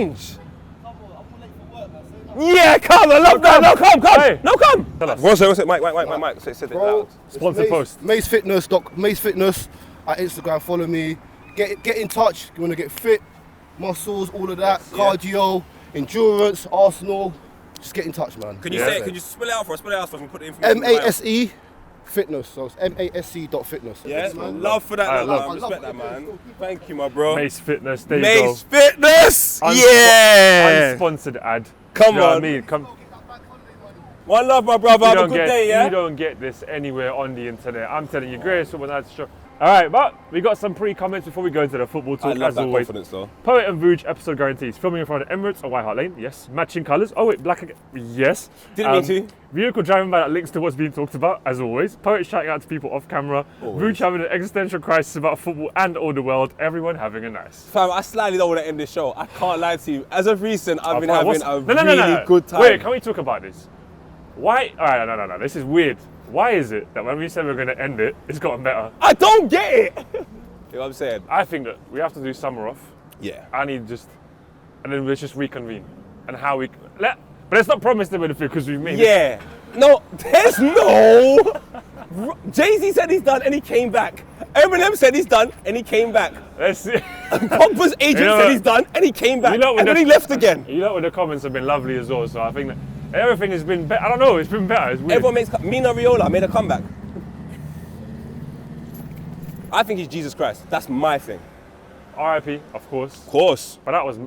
change. Yeah, come. I love that. No, come. Hey. No, come. One second. Mike. Say it loud. Sponsor post. Mace Fitness at Instagram. Follow me. Get in touch. You want to get fit, muscles, all of that, cardio, endurance, Arsenal. Just get in touch, man. Can you say it? Can you spell it out for us? Spell it out so I can put the information. MASE Fitness. So it's MASC.fitness. Yeah, love for that. I respect that, man. Thank you, my bro. Mace Fitness. There you go. Mace Fitness. Yeah. Unsponsored ad. Come You know what I on. mean? Come. One love, my brother. Have a good day, yeah? You don't get this anywhere on the internet. I'm telling you, greatest football night show. All right, but we got some pre-comments before we go into the football talk. I love as that always. confidence, though. Poet and Vuj episode guarantees. Filming in front of Emirates or White Hart Lane. Yes. Matching colours. Oh wait, black again. Yes. Didn't mean to. Vehicle driving by that links to what's being talked about, as always. Poet shouting out to people off camera. Vuj having an existential crisis about football and all the world. Everyone having a nice. Fam, I slightly don't want to end this show. I can't lie to you. As of recent, I've been having a No. really good time. Wait, can we talk about this? Why? All right, no. This is weird. Why is it that when we said we're going to end it, it's gotten better? I don't get it. You know what I'm saying? I think that we have to do summer off. Yeah. And then let's just reconvene. And how we, but let's not promise them anything because we've made it. Yeah. No, there's no. Jay-Z said he's done and he came back. Eminem said he's done and he came back. Let's see. Pogba's agent said he's done and he came back. And then he left again. You know what, the comments have been lovely as well, so I think that everything has been better. I don't know, it's been better. It's weird. Everyone makes, Mina Riola made a comeback. I think he's Jesus Christ. That's my thing. R.I.P. Of course. Of course. But that was...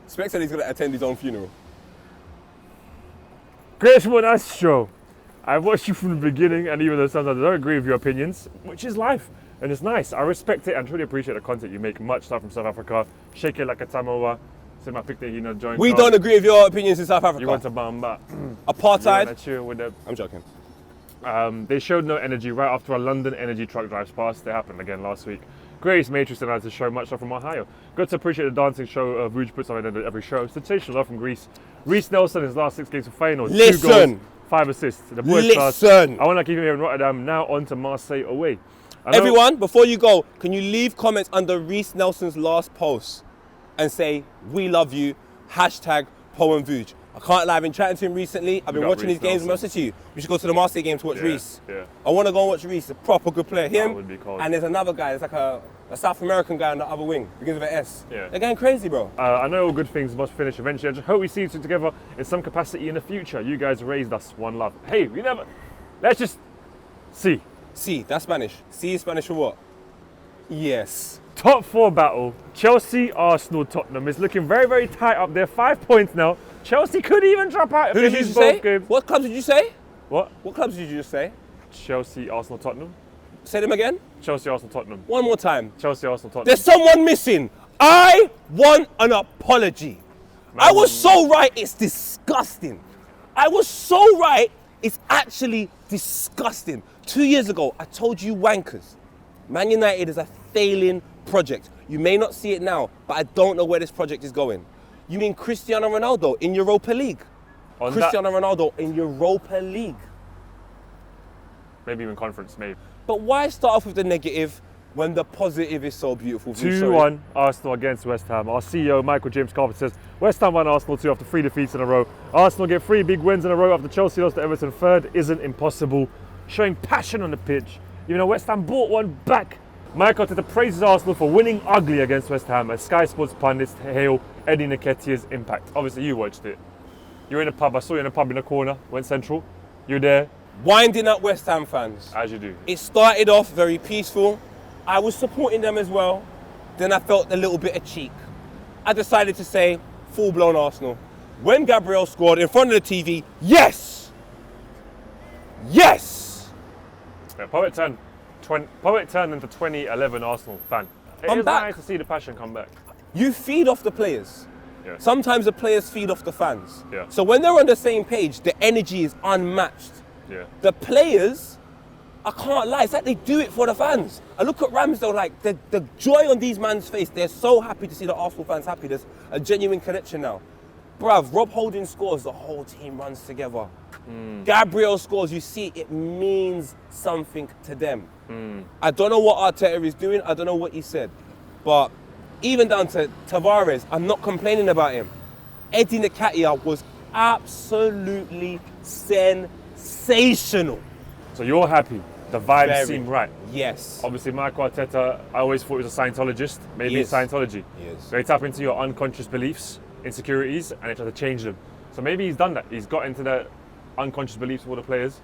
Specs said he's going to attend his own funeral. Greatest Football Night Show. I've watched you from the beginning, and even though sometimes I don't agree with your opinions, which is life, and it's nice. I respect it and truly appreciate the content you make. Much love from South Africa. Shake it like a Tamoa. Send my picture, join. We don't agree with your opinions in South Africa. You want to Bamba. Apartheid. You want to chill with them. I'm joking. They showed no energy right after a London energy truck drives past. It happened again last week. Greatest Matrix and I to show. Much love from Ohio. Good to appreciate the dancing show Vuj puts on at the end of every show. Sensational love from Greece. Reece Nelson, his last 6 games for Feyenoord. 2 goals, 5 assists. The boys class. I want to keep him here in Rotterdam. Now on to Marseille away. Everyone, before you go, can you leave comments under Reece Nelson's last post and say, we love you, hashtag Po and Vuj. I can't lie, I've been chatting to him recently. I've been watching his games. I said to you, we should go to the Marseille game to watch Reece. Yeah. I want to go and watch Reece, a proper good player. Him, would be cold. and there's another guy, there's like a South American guy on the other wing, begins with an S. Yeah. They're going crazy, bro. I know all good things must finish eventually. I just hope we see you two together in some capacity in the future. You guys raised us. One love. Hey, we never... Let's just see. See, that's Spanish. See is Spanish for what? Yes. Top 4 battle. Chelsea, Arsenal, Tottenham. It's looking very, very tight up there. 5 points now. Chelsea could even drop out. Who did you say? Games. What clubs did you say? What? What clubs did you just say? Chelsea, Arsenal, Tottenham. Say them again. Chelsea, Arsenal, Tottenham. One more time. Chelsea, Arsenal, Tottenham. There's someone missing. I want an apology. I was so right, it's disgusting. I was so right, it's actually disgusting. 2 years ago, I told you wankers, Man United is a failing project. You may not see it now, but I don't know where this project is going. You mean Cristiano Ronaldo in Europa League? Cristiano Ronaldo in Europa League. Maybe even conference, maybe. But why start off with the negative when the positive is so beautiful? 2-1 Arsenal against West Ham. Our CEO, Michael James Carpenter, says West Ham won Arsenal 2 after 3 defeats in a row. Arsenal get 3 big wins in a row after Chelsea lost to Everton. Third isn't impossible. Showing passion on the pitch. Even though West Ham bought one back. Michael Arteta praises Arsenal for winning ugly against West Ham as Sky Sports pundits hail Eddie Nketiah's impact. Obviously, you watched it. You were in a pub. I saw you in a pub in the corner. Went central. You were there. Winding up West Ham fans. As you do. It started off very peaceful. I was supporting them as well. Then I felt a little bit of cheek. I decided to say, full-blown Arsenal. When Gabriel scored in front of the TV, yes! Yes! Yeah, Poet turned into 2011 Arsenal fan. It's nice to see the passion come back. You feed off the players. Yeah. Sometimes the players feed off the fans. Yeah. So when they're on the same page, the energy is unmatched. Yeah. The players, I can't lie, it's like they do it for the fans. I look at Ramsdale, like the joy on these man's face, they're so happy to see the Arsenal fans happy. There's a genuine connection now. Bruv, Rob Holding scores, the whole team runs together. Gabriel scores, you see, it means something to them. I don't know what Arteta is doing, I don't know what he said, but even down to Tavares, I'm not complaining about him. Eddie Nketiah was absolutely sensational. So you're happy. The vibes Very. seem right. Yes. Obviously, Michael Arteta, I always thought he was a Scientologist. Maybe He it's is. Scientology. He is. They tap into your unconscious beliefs, insecurities, and they try to change them. So maybe he's done that. He's got into the unconscious beliefs of all the players,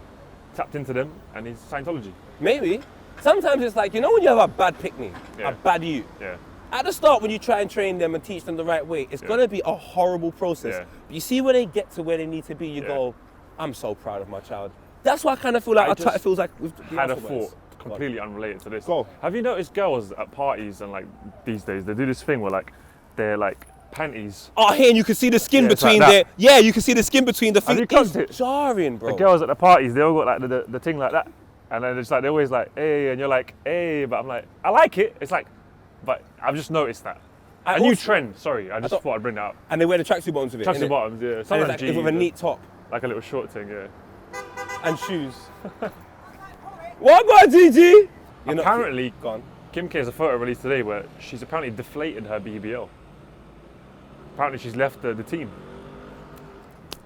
tapped into them, and he's Scientology. Maybe. Sometimes it's like, you know when you have a bad picnic, Yeah. a bad youth. Yeah. At the start, when you try and train them and teach them the right way, it's going to be a horrible process. Yeah. But you see when they get to where they need to be, you Yeah. go, I'm so proud of my child. That's why I kind of feel like I Arteta just feels like with the Had a Arsenal boys. thought completely unrelated to this. Go. Have you noticed girls at parties and like these days, they do this thing where like they're like panties. Oh, here, and you can see the skin Yeah, it's like between that. yeah, you can see the skin between the Have feet. you clocked It's it? jarring, bro. The girls at the parties, they all got like the thing like that. And then it's like, they're always like, hey, and you're like, hey, but I'm like, I like it. It's like, but I've just noticed that. I A new also- trend, sorry, I just thought- thought I'd bring that up. And they wear the tracksuit bottoms with it. Tracksuit innit? bottoms, yeah. And Sometimes it's like jeans, with a neat top like a little short thing, yeah. and shoes. What about Gigi? Apparently, Gone. Kim K has a photo released today where she's apparently deflated her BBL. Apparently she's left the team.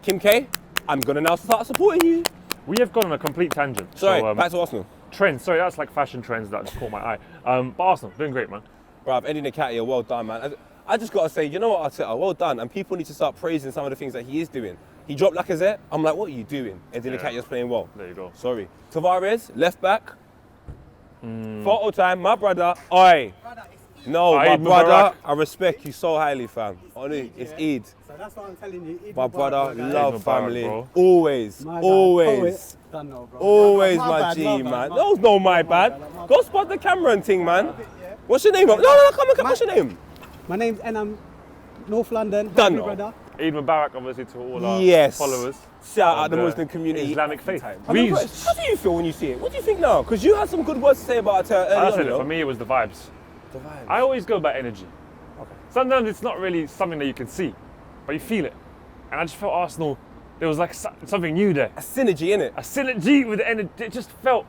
Kim K, I'm gonna now start supporting you. We have gone on a complete tangent. Sorry, So, back to Arsenal. trends, sorry, that's like fashion trends that just caught my eye. But Arsenal, doing great, man. Bruv, Eddie Nketiah, well done, man. I just gotta say, you know what, Arteta, well done. And people need to start praising some of the things that he is doing. He dropped Lacazette. I'm like, what are you doing? Eddie Yeah. Nketiah's playing well. There you go. Sorry. Tavares, left back. Photo time, my brother. Oi. No, my Eid brother, Mubarak. I respect you so highly, fam. Honestly, it's Eid. So that's what I'm telling you. Eid My Mubarak, brother, guys. love Mubarak, family. bro. Always, My bad. always. Poet. Done now, bro. Always My my bad, G, my bad, man. my That bad. was no my bad. Go spot the camera and thing, man. What's your name? No, come on, what's your name? My name's Enam, North London. Done Happy now. brother. Eid Mubarak, obviously, to all our Yes. followers. Shout out of the Muslim community. Islamic faith. How do you feel when you see it? What do you think now? Because you had some good words to say about it earlier I on, said you it, know? for me, it was the vibes. The vibe. I always go by energy. Okay. Sometimes it's not really something that you can see, but you feel it. And I just felt Arsenal, there was like something new there. A synergy, innit? A synergy with the energy. It just felt,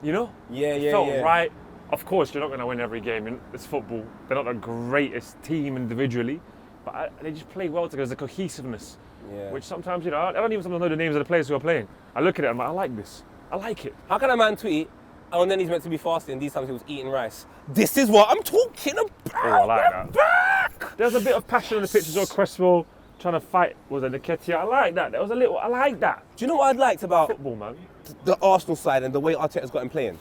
you know? Yeah, It yeah, felt yeah. right. Of course, you're not going to win every game. It's football. They're not the greatest team individually, but they just play well together. There's a cohesiveness, Yeah. which sometimes, you know, I don't even sometimes know the names of the players who are playing. I look at it, I'm like, I like this. I like it. How can a man tweet, oh, and then he's meant to be fasting, these times he was eating rice? This is what I'm talking about. Oh, I like We're that. back. There's a bit of passion on the pitch as well. Cresswell trying to fight with a Nketiah. I like that. There was a little, I like that. Do you know what I'd liked about Football, man. the Arsenal side and the way Arteta's got him playing?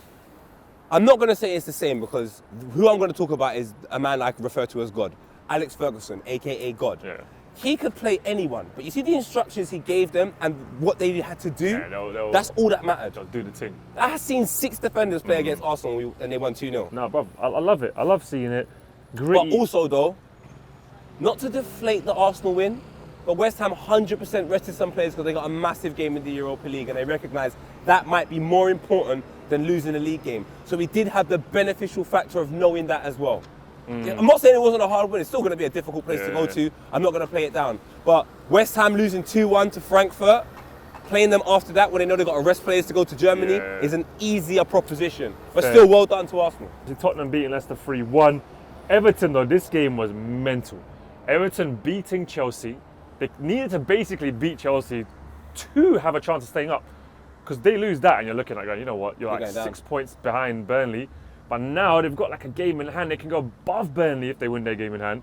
I'm not going to say it's the same because who I'm going to talk about is a man I refer to as God, Alex Ferguson, aka God. Yeah. He could play anyone, but you see the instructions he gave them and what they had to do. Yeah, they'll That's all that mattered. just do the thing. I have seen 6 defenders play against Arsenal and they won 2-0. No, bro, I love it. I love seeing it. But Gritty. also though, not to deflate the Arsenal win, but West Ham 100% rested some players because they got a massive game in the Europa League and they recognise that might be more important than losing a league game. So we did have the beneficial factor of knowing that as well. I'm not saying it wasn't a hard win, it's still going to be a difficult place to go Yeah. to. I'm not going to play it down. But West Ham losing 2-1 to Frankfurt, playing them after that when they know they've got to rest players to go to Germany Yeah. is an easier proposition. But Fair. still well done to Arsenal. Tottenham beating Leicester 3-1. Everton, though, this game was mental. Everton beating Chelsea. They needed to basically beat Chelsea to have a chance of staying up. Because they lose that and you're looking like, you know what, you're like going down. 6 points behind Burnley. But now they've got like a game in hand. They can go above Burnley if they win their game in hand.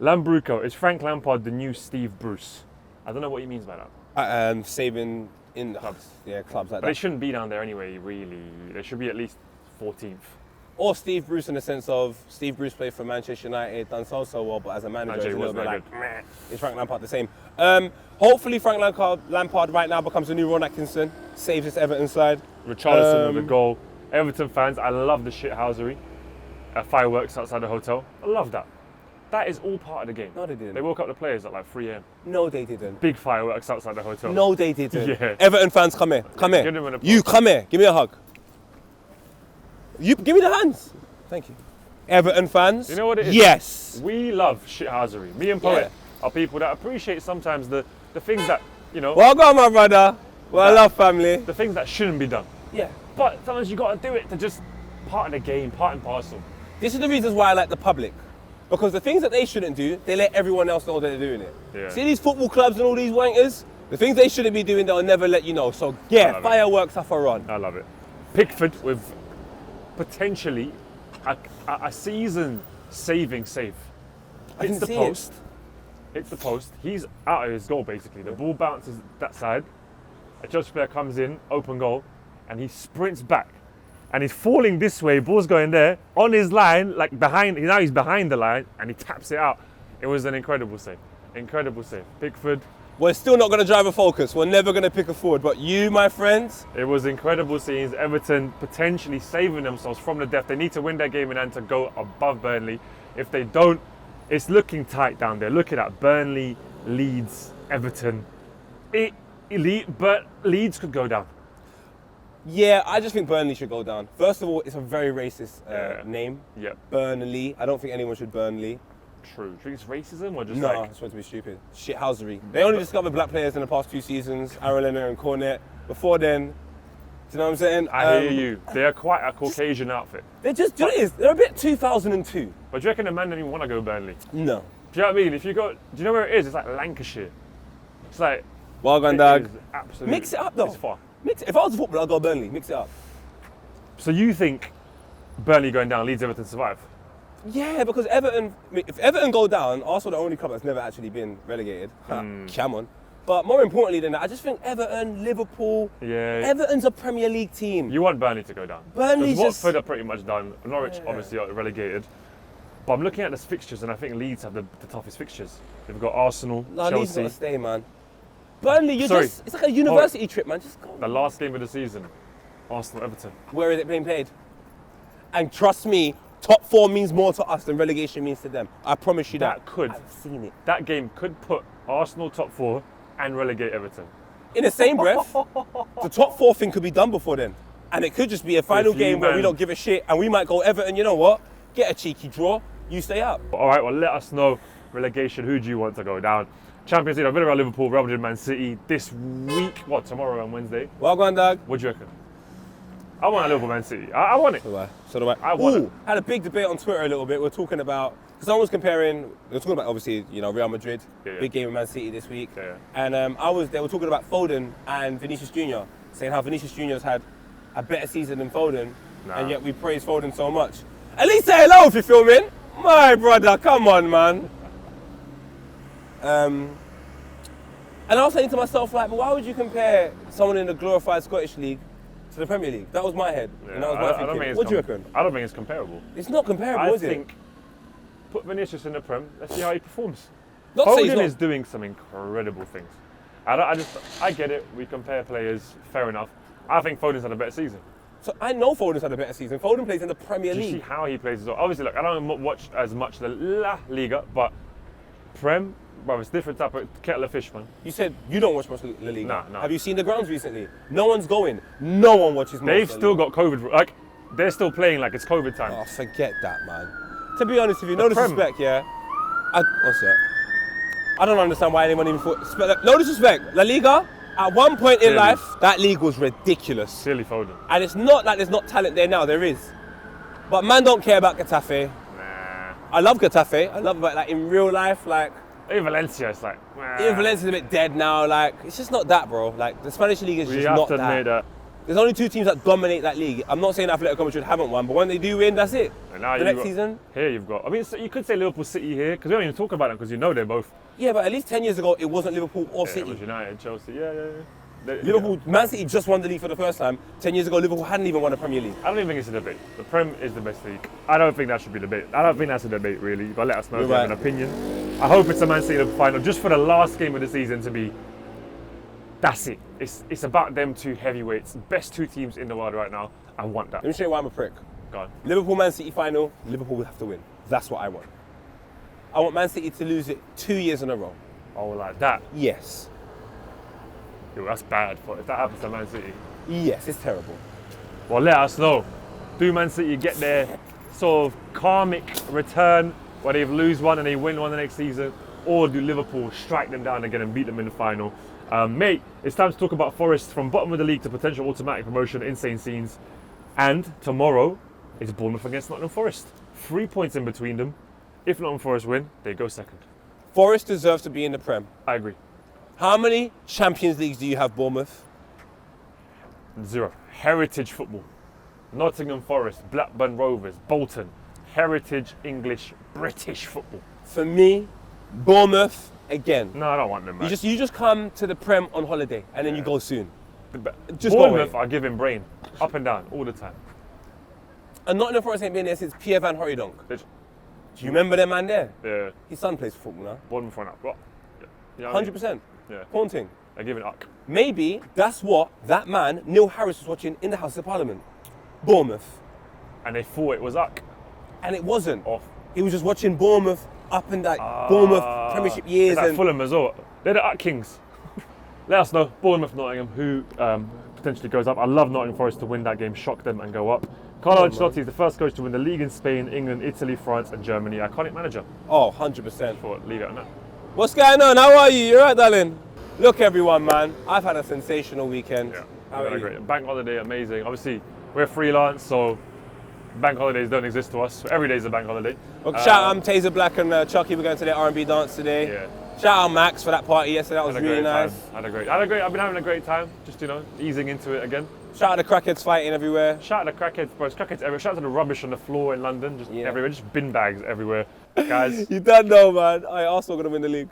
Lambruco, is Frank Lampard the new Steve Bruce? I don't know what he means by that. Saving in Clubs. Yeah, clubs like But they that. shouldn't be down there anyway, really. They should be at least 14th. Or Steve Bruce in the sense of Steve Bruce played for Manchester United, done so well, but as a manager, Manager it's a little wasn't bit that like, meh. Is Frank Lampard the same? Hopefully Frank Lampard right now becomes a new Ron Atkinson, saves this Everton side. Richarlison with a goal. Everton fans, I love the shithousery. Fireworks outside the hotel. I love that. That is all part of the game. No, they didn't. They woke up the players at like 3 a.m. No, they didn't. Big fireworks outside the hotel. No, they didn't. Yeah. Everton fans, come here. Come Give them here. an applause. You come here. Give me a hug. You give me the hands. Thank you. Everton fans. You know what it is? Yes. We love shithousery. Me and Poet are people that appreciate sometimes the things that, you know, Well done, my brother. Well, I love family. the things that shouldn't be done. Yeah. But sometimes you got to do it to just part of the game, part and parcel. This is the reasons why I like the public. Because the things that they shouldn't do, they let everyone else know that they're doing it. Yeah. See these football clubs and all these wankers? The things they shouldn't be doing, they'll never let you know. So yeah, love it. fireworks are for run. I love it. Pickford with potentially a season-saving save. Hits didn't the see it. post. Hits the post. He's out of his goal basically. The ball bounces that side. A Chelsea player comes in, open goal, and he sprints back. And he's falling this way, ball's going there, on his line, like behind, now he's behind the line, and he taps it out. It was an incredible save. Incredible save. Pickford. We're still not going to drive a focus. We're never going to pick a forward. But you, my friends, It was incredible scenes. Everton potentially saving themselves from the depth. They need to win their game in hand to go above Burnley. If they don't, it's looking tight down there. Look at that. Burnley, Leeds, Everton. But Leeds could go down. yeah, I just think Burnley should go down. First of all, it's a very racist Yeah. name. Yep, Burnley. I don't think anyone should Burnley. true. Do you think it's racism or just No, like... it's meant to be stupid. Shithousery. They only discovered black players in the past 2 seasons, Aaron Lennon and Cornet. Before then, do you know what I'm saying? I hear you. They are quite a Caucasian outfit. They're just, do you know what it is? They're a bit 2002. But do you reckon the man didn't even want to go Burnley? No. Do you know what I mean? If you go... Do you know where it is? It's like Lancashire. It's like... Well done, it dog. is absolutely... Mix it up though. It's far. Mix it. If I was a footballer, I'd go Burnley. Mix it up. So you think Burnley going down, Leeds, Everton survive? Yeah, because Everton, if Everton go down, Arsenal the only club that's never actually been relegated. Come on. But more importantly than that, I just think Everton, Liverpool, Yeah. Everton's a Premier League team. You want Burnley to go down. Burnley's Because just- Watford are pretty much done. Norwich obviously are relegated. But I'm looking at the fixtures and I think Leeds have the toughest fixtures. They've got Arsenal, No, Leeds Chelsea. gotta stay, man. Burnley, it's like a university trip, man. Just go. The last game of the season, Arsenal, Everton. Where is it being played? And trust me, top 4 means more to us than relegation means to them. I promise you that. That could. I've seen it. That game could put Arsenal top 4 and relegate Everton. In the same breath, the top 4 thing could be done before then. And it could just be a final If you, game where we man- don't give a shit and we might go Everton, you know what? Get a cheeky draw, you stay up. All right, well, let us know relegation. Who do you want to go down? Champions League, I've been around Liverpool, Real Madrid, Man City this week. What, tomorrow and Wednesday? Well gone, dog. What do you reckon? I want a Liverpool, Man City. I want it. So do I. I want it. Had a big debate on Twitter a little bit. We're talking about, because someone was comparing, they were talking about obviously, you know, Real Madrid, Yeah. big game with Man City this week. Yeah. And they were talking about Foden and Vinicius Jr., saying how Vinicius Jr.'s had a better season than Foden, Nah. and yet we praise Foden so much. At least say hello if you're filming. My brother, come on, man. And I was saying to myself, like, but why would you compare someone in the glorified Scottish League to the Premier League? That was my head. And that was my thinking. What do you reckon? I don't think it's comparable. It's not comparable, I is think put Vinicius in the Prem. Let's see how he performs. Not say he's Foden not- is doing some incredible things. I get it. We compare players. Fair enough. I think Foden's had a better season. So I know Foden's had a better season. Foden plays in the Premier Do you see League. how he plays as well? Obviously, look, I don't watch as much the La Liga, but Prem, bro, it's a different type of kettle of fish, man. You said you don't watch much La Liga. Nah. Have you seen the grounds recently? No one's going. No one watches. They've most still La Liga. got COVID. Like, they're still playing like it's COVID time. Oh, forget that, man. To be honest with you, no The Prem. disrespect, yeah. What's that? I don't understand why anyone even thought. No disrespect. La Liga, at one point in Clearly. life, that league was ridiculous. Silly Foden. And it's not like there's not talent there now. There is. But man, don't care about Getafe. Nah. I love Getafe. I love it, but like in real life, like. In Valencia, it's like. Nah. Even Valencia's a bit dead now. Like it's just not that, bro. Like the Spanish league is We just have not to admit that. that. There's only 2 teams that dominate that league. I'm not saying Atletico Madrid haven't won, but when they do win, that's it. And now The you've next got- season. Here you've got. I mean, so you could say Liverpool City here because we don't even talk about them because you know they're both. Yeah, but at least 10 years ago, it wasn't Liverpool or Yeah, it City. was United, Chelsea. Yeah. Liverpool, Man City just won the league for the first time. 10 years ago, Liverpool hadn't even won a Premier League. I don't even think it's a debate. The Prem is the best league. I don't think that should be a debate. I don't think that's a debate, really. But let us know if you have an right. opinion. I hope it's a Man City final, just for the last game of the season to be. That's it. It's about them 2 heavyweights, best 2 teams in the world right now. I want that. Let me show you why I'm a prick. Go on. Liverpool, Man City final, Liverpool will have to win. That's what I want. I want Man City to lose it 2 years in a row. Oh, like that. Yes. Yo, that's bad. If that happens to Man City. Yes, it's terrible. Well, let us know. Do Man City get their sort of karmic return where they lose one and they win one the next season? Or do Liverpool strike them down again and beat them in the final? Mate, it's time to talk about Forest from bottom of the league to potential automatic promotion, insane scenes. And tomorrow is Bournemouth against Nottingham Forest. 3 points in between them. If Nottingham Forest win, they go second. Forest deserves to be in the Prem. I agree. How many Champions Leagues do you have, Bournemouth? 0. Heritage football. Nottingham Forest, Blackburn Rovers, Bolton. Heritage English British football. For me, Bournemouth again. No, I don't want them, man. You just come to the Prem on holiday and then you go soon. Just go Bournemouth away. are giving brain. Up and down, all the time. And Nottingham Forest ain't been there since Pierre Van Hooijdonk. Lit- Do you remember that man there? Yeah, His son plays football now. Bournemouth went up. What? You know what I mean? 100%. Yeah, Haunting. they're giving up. Maybe that's what that man, Neil Harris, was watching in the House of Parliament. Bournemouth. And they thought it was Uck. And it wasn't. Off. He was just watching Bournemouth up and like Bournemouth Premiership years. It's like And Fulham as well. They're the Uck Kings. Let us know, Bournemouth, Nottingham, who potentially goes up. I love Nottingham Forest to win that game, shock them and go up. Carlo Ancelotti is the first coach to win the league in Spain, England, Italy, France and Germany. Iconic manager. oh, 100%. For leave it on that. What's going on? How are you? You alright, darling? Look, everyone, man. I've had a sensational weekend. Yeah, How are you? great. Bank holiday, amazing. Obviously, we're freelance, so bank holidays don't exist to us. So every day is a bank holiday. Well, shout out Taser Black and Chucky. We're going to their R&B dance today. Yeah. Shout out Max for that party yesterday. That was Had a really great nice. time. I've been having a great time. Just easing into it again. Shout out the crackheads fighting everywhere. Shout out to crackheads, bro. It's crackheads everywhere. Shout out to the rubbish on the floor in London, just Yeah. everywhere. Just bin bags everywhere, guys. You don't know, man. Arsenal going to win the league.